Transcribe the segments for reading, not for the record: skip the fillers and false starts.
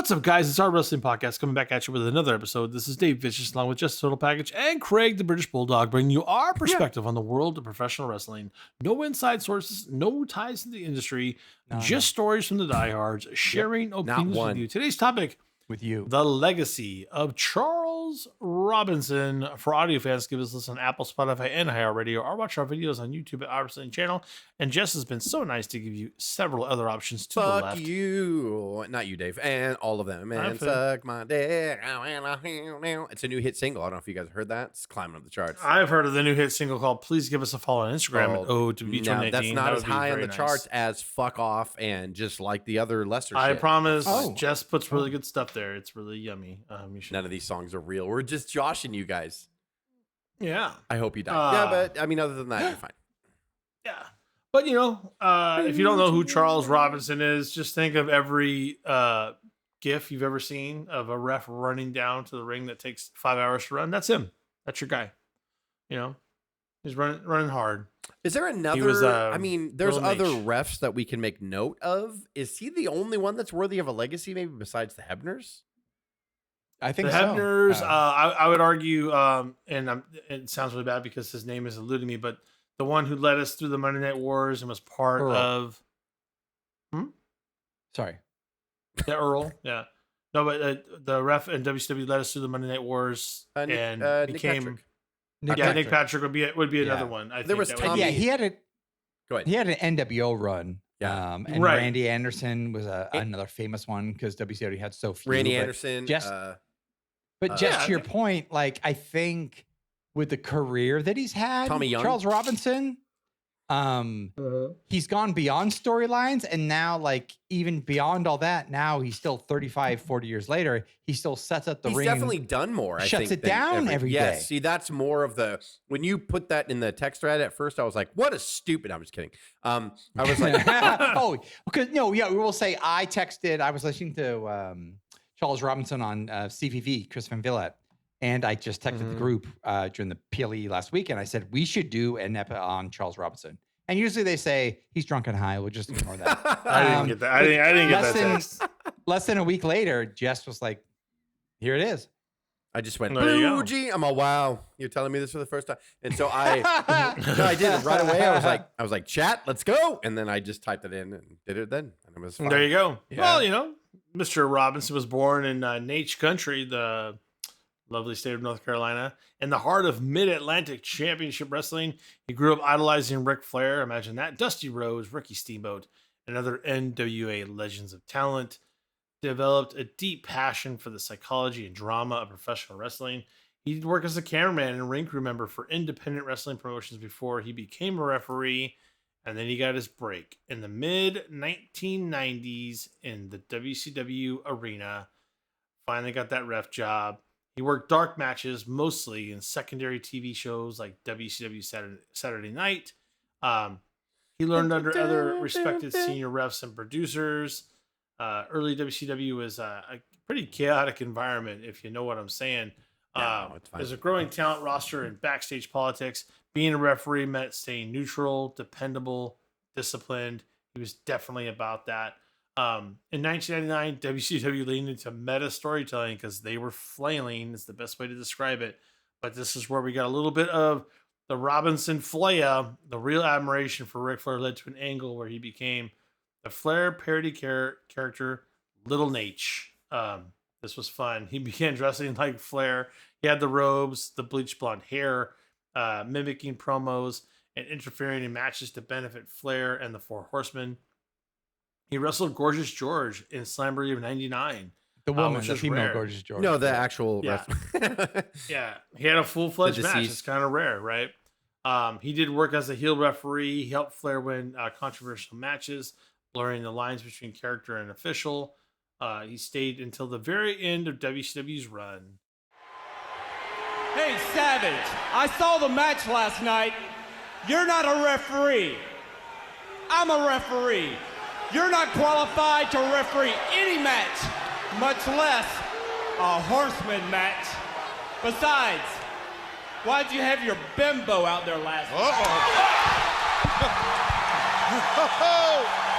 What's up, guys? It's our wrestling podcast coming back at you with another episode. This is Dave Vicious, along with Just Total Package and Craig, the British Bulldog, bringing you our perspective on the world of professional wrestling. No inside sources, no ties to the industry, just stories from the diehards, sharing opinions with you. Today's topic with you, the legacy of Charles Robinson. For audio fans, give us a listen on Apple, Spotify, and iHeartRadio, or watch our videos on YouTube at our wrestling channel. And Jess has been so nice to give you several other options to the left. Fuck you, not you, Dave, and all of them. Man, suck my dick. It's a new hit single. I don't know if you guys heard that. It's climbing up the charts. I've heard of the new hit single called "Please Give Us a Follow" on Instagram at O.W.P. No, that's not as high on the charts as "Fuck Off" and just like the other lesser. I shit. promise. Jess puts really good stuff there. It's really yummy. None of these songs are real. We're just joshing you guys. Yeah. I hope you die. Yeah, but I mean, other than that, you're fine. Yeah. But, you know, if you don't know who Charles Robinson is, just think of every GIF you've ever seen of a ref running down to the ring that takes 5 hours to run. That's him. That's your guy. You know, he's running hard. Is there another? I mean, there's other refs that we can make note of. Is he the only one that's worthy of a legacy, maybe besides the Hebners? I think the Hebners, I would argue, and it sounds really bad because his name is eluding me, but the one who led us through the Monday Night Wars and was part of... Sorry. Yeah, Earl, yeah. No, but the ref in WCW led us through the Monday Night Wars and became... Nick Patrick would be another one. I there think was Tommy. Yeah, he had a... Go ahead. He had an NWO run. Yeah. And Randy Anderson was another famous one because WCW had so few. Randy Anderson. But just to your point, like, I think with the career that he's had, Tommy Young. Charles Robinson, he's gone beyond storylines, and now, like, even beyond all that, now he's still 35, 40 years later, he still sets up the ring. He's definitely done more. Shuts it down every day. Yes, see, that's more of the, when you put that in the text thread at first, I was like, what a stupid, I'm just kidding. I was like, we will say I was listening to Charles Robinson on CVV, Chris Van Vliet, and I just texted the group during the PLE last week, and I said, we should do an epi on Charles Robinson. And usually they say, he's drunk and high. We'll just ignore that. I didn't get that. I didn't get that text. Less than a week later, Jess was like, here it is. I just went, Blue G. I'm all, wow, you're telling me this for the first time. And so I did it right away. I was like, chat, let's go. And then I just typed it in and did it then. And it was fine. There you go. Yeah. Well, you know, Mr. Robinson was born in Naitch country, the lovely state of North Carolina, in the heart of Mid-Atlantic Championship Wrestling. He grew up idolizing Ric Flair. Imagine that. Dusty Rhodes, Ricky Steamboat, and other NWA legends of talent. Developed a deep passion for the psychology and drama of professional wrestling. He did work as a cameraman and ring crew member for independent wrestling promotions before he became a referee, and then he got his break in the mid-1990s in the WCW arena. Finally got that ref job. He worked dark matches mostly in secondary TV shows like WCW Saturday Night. He learned under other respected senior refs and producers. Early WCW was a pretty chaotic environment, if you know what I'm saying. There's a growing talent roster and backstage politics. Being a referee meant staying neutral, dependable, disciplined. He was definitely about that. In 1999, WCW leaned into meta storytelling because they were flailing, is the best way to describe it. But this is where we got a little bit of the Robinson flair. The real admiration for Ric Flair led to an angle where he became the Flair parody character, Little Naitch. This was fun. He began dressing like Flair. He had the robes, the bleached blonde hair, mimicking promos and interfering in matches to benefit Flair and the Four Horsemen. He wrestled Gorgeous George in Slamboree of '99. The woman, the female rare. Gorgeous George. No, the actual. Yeah. Yeah. He had a full-fledged match. It's kind of rare, right? He did work as a heel referee. He helped Flair win controversial matches, blurring the lines between character and official. He stayed until the very end of WCW's run. Hey, Savage, I saw the match last night. You're not a referee. I'm a referee. You're not qualified to referee any match, much less a horseman match. Besides, why'd you have your bimbo out there last night?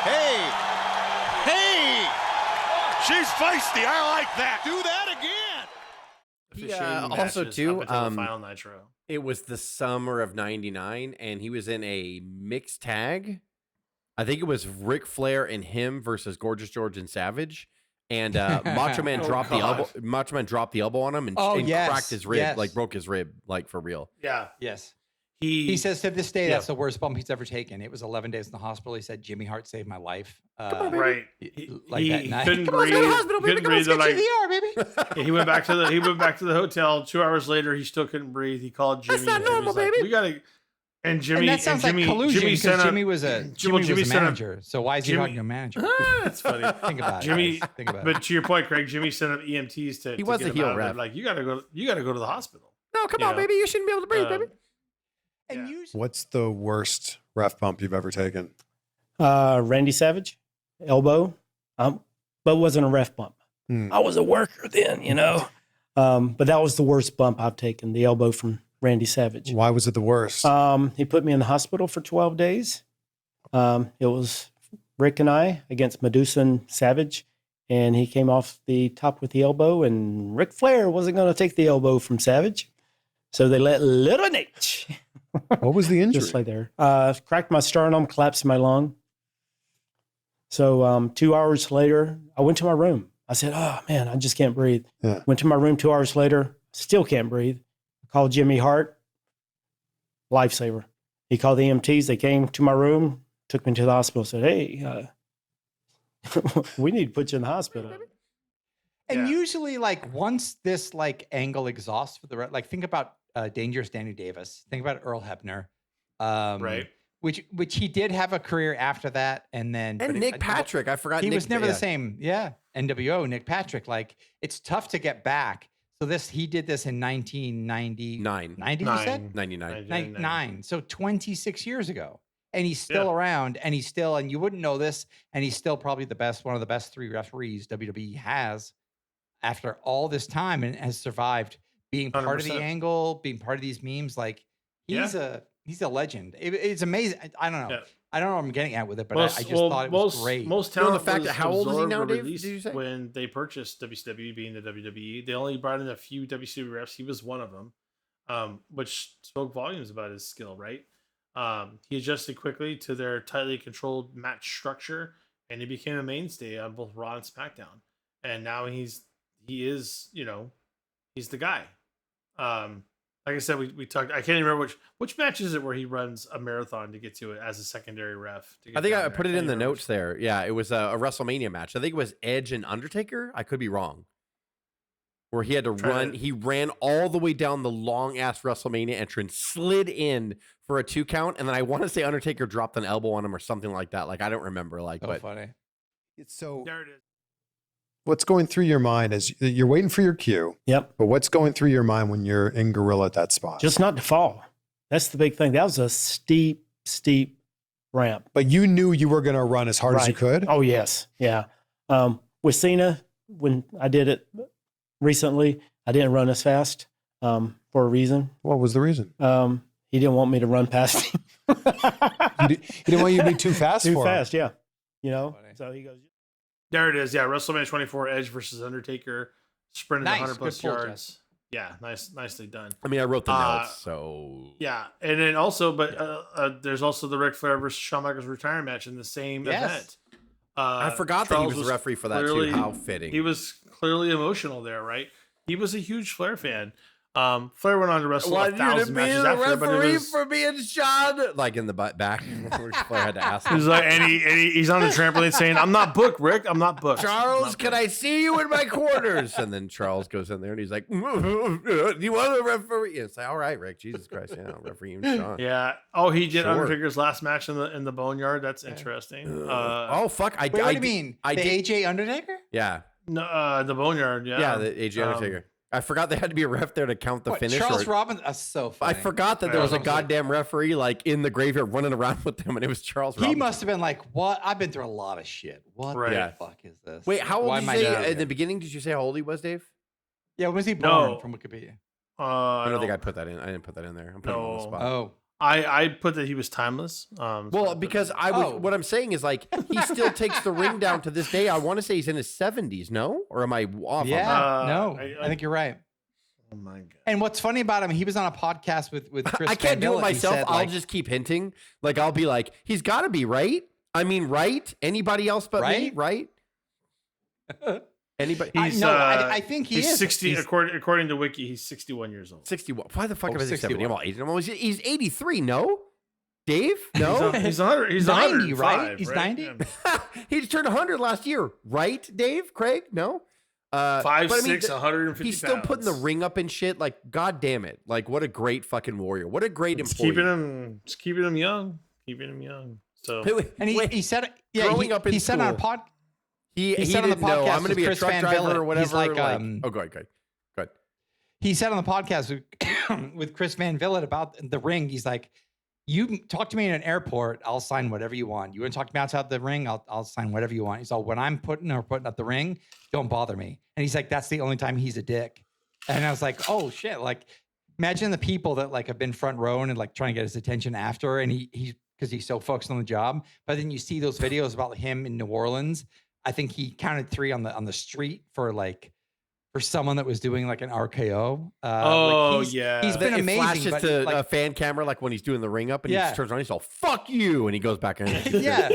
Hey! She's feisty. I like that. Do that again. He, It's a shame he also matches too, up until the final Nitro. it was the summer of '99, and he was in a mixed tag. I think it was Ric Flair and him versus Gorgeous George and Savage, and Macho Man dropped the elbow. Macho Man dropped the elbow on him and cracked his rib, like broke his rib, like for real. Yeah. Yes. He says to this day that's the worst bump he's ever taken. It was 11 days in the hospital. He said Jimmy Hart saved my life. right. Like that night. Couldn't Come on, breathe. let's go to the hospital, baby. Couldn't Come on, breathe. let's They're get you like, to the ER, baby. he went back to the hotel. 2 hours later, he still couldn't breathe. He called Jimmy. That's not and Jimmy's normal, like, baby. We gotta. And Jimmy. And that sounds Jimmy, like collusion Jimmy because Jimmy was a manager. So why is he talking to a manager? That's funny. Think about Jimmy. it. Think about it. But to your point, Craig, Jimmy sent up EMTs to. He was get a him heel out of it. ref. Like you gotta go to the hospital. No, come You on, know? baby. You shouldn't be able to breathe, baby. And Yeah. usually, What's the worst ref bump you've ever taken? Randy Savage, elbow, but it wasn't a ref bump. I was a worker then, but that was the worst bump I've taken, the elbow from Randy Savage. Why was it the worst? He put me in the hospital for 12 days. It was Rick and I against Medusa and Savage, and he came off the top with the elbow, and Ric Flair wasn't going to take the elbow from Savage. So they let little Naitch. What was the injury? Just like there. Cracked my sternum, collapsed my lung. So 2 hours later, I went to my room. I said, oh, man, I just can't breathe. Yeah. Went to my room 2 hours later, still can't breathe. Called Jimmy Hart, lifesaver. He called the EMTs. They came to my room, took me to the hospital, said, hey, we need to put you in the hospital. and usually, like once this like angle exhausts for the like, think about Dangerous Danny Davis. Think about Earl Hebner. Right. Which he did have a career after that, and then And Nick Patrick, I forgot. he Nick, was never yeah. the same. Yeah, NWO Nick Patrick. Like it's tough to get back. So he did this in 1999. 90, you said? 99. 99. So 26 years ago, and he's still around, and and you wouldn't know this, and he's still probably one of the best 3 referees WWE has after all this time, and has survived being part of the 100%. angle, being part of these memes. Like he's a legend. It's amazing. I don't know. Yeah. I don't know what I'm getting at with it, but I just thought it was great. Most You know, the talent fact was that how old is he absorbed now, or Dave? released Did you say? when they purchased WCW, being the WWE. They only brought in a few WCW refs. He was one of them, which spoke volumes about his skill. Right, he adjusted quickly to their tightly controlled match structure, and he became a mainstay on both Raw and SmackDown. And now he is he's the guy. Like I said, we talked. I can't even remember which match is it where he runs a marathon to get to it as a secondary ref. To get I think down I there. put it can't in the remember notes there. Yeah, it was a WrestleMania match. I think it was Edge and Undertaker. I could be wrong. Where he had to run. He ran all the way down the long ass WrestleMania entrance, slid in for a 2 count, and then I want to say Undertaker dropped an elbow on him or something like that. Like I don't remember. Like, So but funny. So There it is. what's going through your mind is you're waiting for your cue, Yep. but what's going through your mind when you're in Gorilla at that spot? Just not to fall. That's the big thing. That was a steep ramp. But you knew you were going to run as hard as you Right. could. Oh, yes. Yeah. With Cena, when I did it recently, I didn't run as fast for a reason. What was the reason? He didn't want me to run past him. He didn't want you to be too fast Too for him. fast, yeah. Funny. So he goes, There it is. Yeah, WrestleMania 24, Edge versus Undertaker, sprinted Nice. 100 plus Good pull, yards. Jess. Yeah, nicely done. I mean, I wrote the notes, so Yeah, and then also, but there's also the Ric Flair versus Shawn Michaels retirement match in the same Yes. event. I forgot that he Charles was the referee for that clearly- too. How fitting. He was clearly emotional there, right? He was a huge Flair fan. Flair went on to wrestle 1,000 matches after, but it was, for being Sean? Like in the back, where Flair had to ask he was him. like, and he's on the trampoline saying, "I'm not booked, Rick. I'm not booked." Charles, can I see you in my quarters? And then Charles goes in there and he's like, "Do you want to referee?" And it's like, "All right, Rick. Jesus Christ, yeah, I'll referee you, Sean." Yeah. Oh, he did Sure. Undertaker's last match in the Boneyard. That's interesting. Oh fuck! Wait, what do you mean? I the did. AJ Undertaker? Yeah, No, the Boneyard. Yeah. yeah, the AJ Undertaker. I forgot they had to be a ref there to count the What, finish. Charles or- Robinson? That's so funny. I forgot that there was a goddamn referee like in the graveyard running around with them, and it was Charles. He Robinson. must have been like, "What? I've been through a lot of shit. What Right. the Yeah. fuck is this?" Wait, how old Why did you am I say down in here? the beginning? Did you say how old he was, Dave? Yeah, when was he born No. from Wikipedia? I don't think I put that in. I didn't put that in there. I'm putting him on the No. spot. Oh, I put that he was timeless. Well, because what I'm saying is like he still takes the ring down to this day. I want to say he's in his 70s, no? Or am I off? Yeah, on that? no, I think you're right. Oh my god! And what's funny about him, he was on a podcast with Chris. I can't Van do it Vliet. He myself. said, I'll like, just keep hinting. Like I'll be like, he's got to be right. I mean, right? Anybody else but me, right? Anybody? I think he's is 60. According to Wiki, he's 61 years old. 61. Why the fuck am I saying 70? 61. I'm all 80. I'm always, he's 83. No, Dave. No, He's 100. He's 90, 105, right? He's 90? Yeah. he just turned 100 last year, right? Dave, Craig, no. 5'6", but I mean, 150 he's still putting the pounds. ring up and shit. Like, god damn it! Like, what a great fucking warrior. What a great It's employee. keeping him young. Keeping him young. So and he said, growing up in he said on a school, pod. he said on the didn't know. podcast I'm going to with be a Chris truck Van driver Vliet, or whatever. he's like, go ahead. He said on the podcast with Chris Van Vliet about the ring. He's like, you talk to me in an airport, I'll sign whatever you want. You want to talk to me outside the ring, I'll sign whatever you want. He's all, when I'm putting up the ring, don't bother me. And he's like, that's the only time he's a dick. And I was like, oh shit. Like, imagine the people that like have been front row and like trying to get his attention after. And he's because he's so focused on the job. But then you see those videos about him in New Orleans. I think he counted 3 on the street for someone that was doing like an RKO. He's been It amazing. flashes But to like, a fan camera like when he's doing the ring up and he just turns around. He's all "fuck you" and he goes back in. yeah.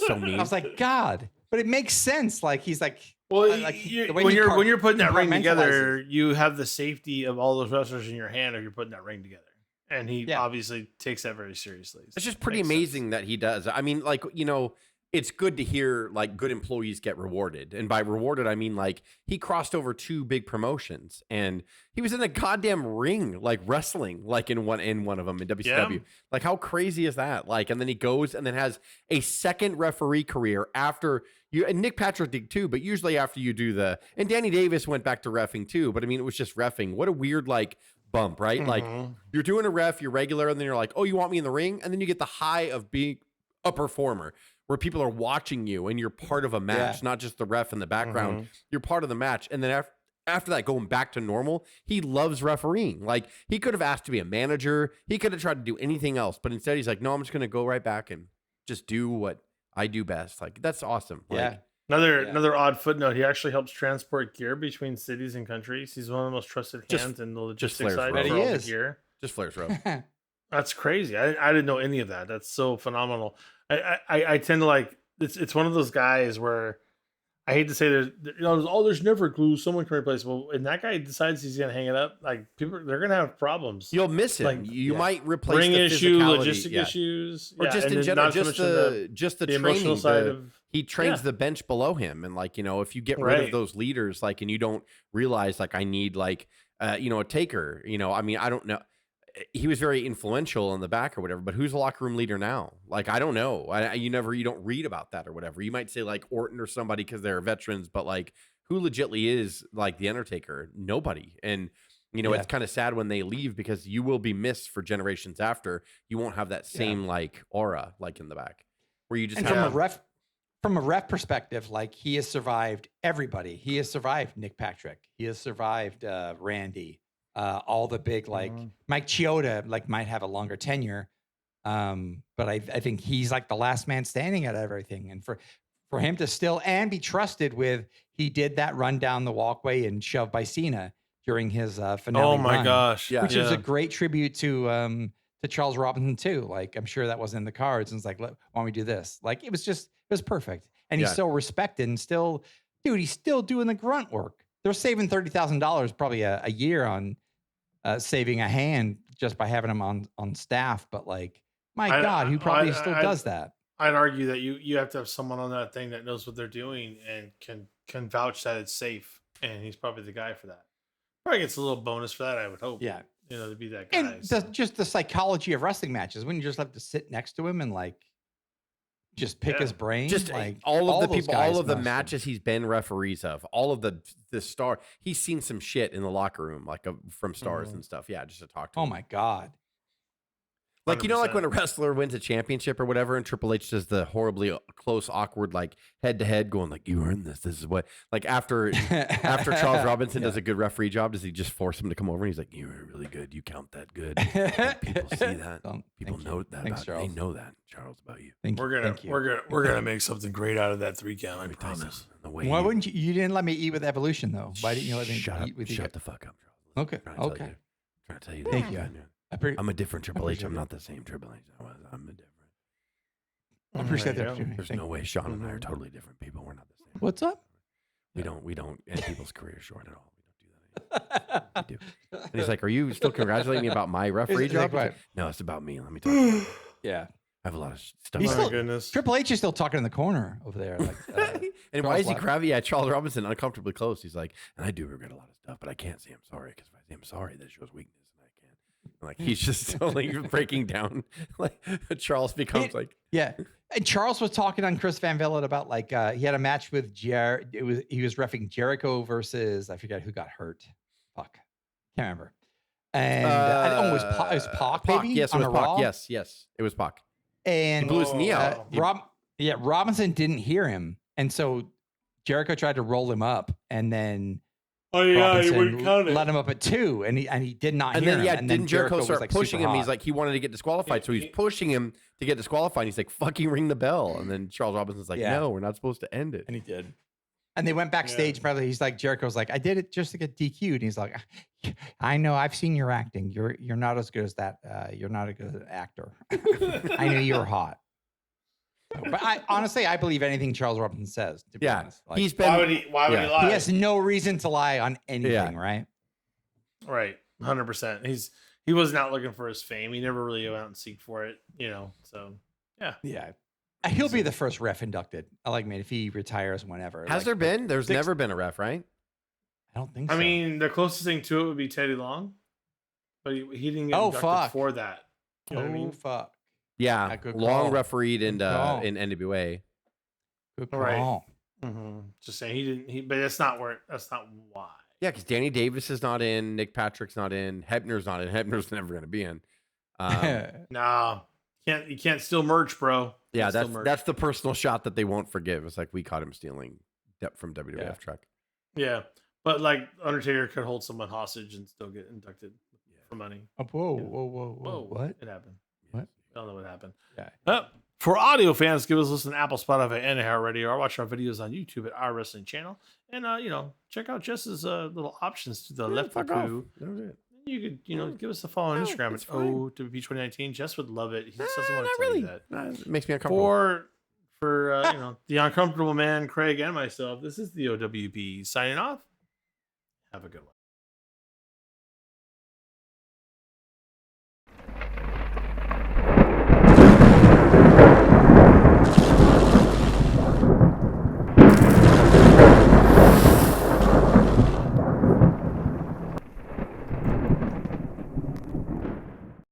So mean. I was like, God, but it makes sense. Like he's like, well, like when you're putting that ring together, you have the safety of all those wrestlers in your hand if you're putting that ring together. And he obviously takes that very seriously. So it's just pretty amazing that he does. I mean, like, you know, it's good to hear like good employees get rewarded. And by rewarded, I mean like he crossed over 2 big promotions and he was in a goddamn ring, like wrestling, like in one of them in WCW. Yeah. Like how crazy is that? Like, and then he goes and then has a second referee career after you, and Nick Patrick did too, but usually after you do and Danny Davis went back to reffing too, but I mean, it was just reffing. What a weird, like, bump, right? Mm-hmm. Like you're doing a ref, you're regular, and then you're like, oh, you want me in the ring? And then you get the high of being a performer where people are watching you and you're part of a match, not just the ref in the background. Mm-hmm. You're part of the match. And then after that, going back to normal, he loves refereeing. Like he could have asked to be a manager. He could have tried to do anything else, but instead he's like, no, I'm just going to go right back and just do what I do best. Like that's awesome. Like, Another odd footnote. He actually helps transport gear between cities and countries. He's one of the most trusted hands in the logistics side Flair's for road. all the gear. just Flair's road. That's crazy. I didn't know any of that. That's so phenomenal. I tend to like it's one of those guys where I hate to say there's never glue. Someone can replace. Well, and that guy decides he's gonna hang it up. Like they're gonna have problems. You'll miss him. Like, you might replace ring the issue, physicality. logistic issues, or just in general, just the training emotional side of. He trains the bench below him, and like, you know, if you get rid of those leaders, like, and you don't realize like I need like a taker, you know, I mean, I don't know. He was very influential in the back or whatever, but who's the locker room leader now? Like, I don't know. You don't read about that or whatever. You might say like Orton or somebody because they're veterans, but like who legitly is like the Undertaker? Nobody. And you know, it's kind of sad when they leave because you will be missed for generations after. You won't have that same like aura like in the back where you just have from a ref perspective, like he has survived everybody. He has survived Nick Patrick. He has survived Randy. All the big Mike Chioda like might have a longer tenure, but I think he's like the last man standing out of everything. And for him to still and be trusted with, he did that run down the walkway and shoved by Cena during his finale. Oh my gosh, which is a great tribute to Charles Robinson too. Like I'm sure that wasn't in the cards, and it's like, why don't we do this? Like it was perfect, and he's so respected and still, dude, he's still doing the grunt work. They're saving $30,000 probably a year on. Saving a hand just by having him on staff, but like, my God, who probably still does that? I'd argue that you have to have someone on that thing that knows what they're doing and can vouch that it's safe, and he's probably the guy for that. Probably gets a little bonus for that, I would hope. Yeah, you know, to be that guy. And just the psychology of wrestling matches, wouldn't you just have to sit next to him and like just pick his brain? Just like all of the people, all of the matches he's been referees of, all of the star. He's seen some shit in the locker room, like from stars and stuff. Yeah, just to talk to him. Oh my God. Like, you know, like 100%. when a wrestler wins a championship or whatever, and Triple H does the horribly close, awkward, like head to head, going like, "You earned this. This is what." Like after Charles Robinson does a good referee job, does he just force him to come over and he's like, "You were really good. You count that good." And people see that. People know that. Thanks, about, they Charles. know that, Charles, about you. We're gonna make something great out of that 3 count. I promise. The way Why wouldn't you? You didn't let me eat with Evolution though. Why didn't you let me eat with you? Shut the fuck up, Charles. Okay. I'm trying to tell you. Thank you. I'm a different Triple H. appreciate I'm it. not the same Triple H I was. I'm a different. I appreciate There that. you go. opportunity. There's Thank no you. way Sean and I are totally different people. We're not the same. What's up? We don't end people's careers short at all. We don't do that. We do. And he's like, "Are you still congratulating me about my referee Is it job?" like He's like, no, it's about me. Let me talk. About it. Yeah. I have a lot of stuff. He's Oh to my still- do. goodness. Triple H is still talking in the corner over there. Like, And why is he left. crabby? Yeah, Charles Robinson uncomfortably close. He's like, and I do regret a lot of stuff, but I can't say I'm sorry because if I say I'm sorry, that shows weakness, and I can't. And like he's just totally breaking down. Like Charles becomes like, yeah. And Charles was talking on Chris Van Vliet about like he had a match with he was reffing Jericho versus I forget who got hurt. Fuck. Can't remember. And it was Pac, maybe? Yes, it on was a Pac. Raw? Yes, it was Pac. And He blew his knee out. Robinson didn't hear him. And so Jericho tried to roll him up and then Oh yeah, Robinson you wouldn't count it. let him up at 2 and he did not And hear then him. yeah, and didn't Jericho was, start like, pushing super him? He's hot. like he wanted to get disqualified, so he's pushing him to get disqualified. And he's like, "Fucking ring the bell!" And then Charles Robinson's like, Yeah. "No, we're not supposed to end it." And he did. And they went backstage. Probably he's like Jericho's like, I did it just to get DQ'd. And he's like, I know, I've seen your acting. You're not as good as that. You're not a good actor. I knew you were hot. But I honestly, I believe anything Charles Robinson says. To be Yeah, honest. Like, he's been. Why would he Yeah. lie? he has no reason to lie on anything, Yeah. right? Right, 100%. He was not looking for his fame. He never really went out and seek for it, you know. So Yeah. He'll be the first ref inducted. I like, man, if he retires whenever. Has like, there been? There's 6 never been a ref, right? I don't think I so. mean, the closest thing to it would be Teddy Long, but he didn't get Oh, inducted fuck. for that. You know what I mean? Fuck. Yeah, Yeah, good long call. refereed in Good call. NWA. Good Right. call. Just saying he didn't. But that's not why. Yeah, because Danny Davis is not in, Nick Patrick's not in, Hebner's not in. Hebner's never going to be in. No, you can't steal merch, bro. Yeah, Can't steal merch. that's the personal shot that they won't forgive. It's like we caught him stealing from WWF Yeah. truck. Yeah, but like Undertaker could hold someone hostage and still get inducted for money. Oh, whoa. What? It happened. What? I don't know what happened. Yeah. For audio fans, give us a listen on Apple, Spotify, and iHeartRadio, or watch our videos on YouTube at Our Wrestling Channel. And check out Jess's little options to the left of the fuck off. crew. That was it. You could give us a follow on No, Instagram. it's It's fine. O.W.P 2019. Jess would love it. He just doesn't want Not to tell really. you that. Nah, it makes me uncomfortable. For the uncomfortable man, Craig, and myself, this is the O.W.P signing off. Have a good one.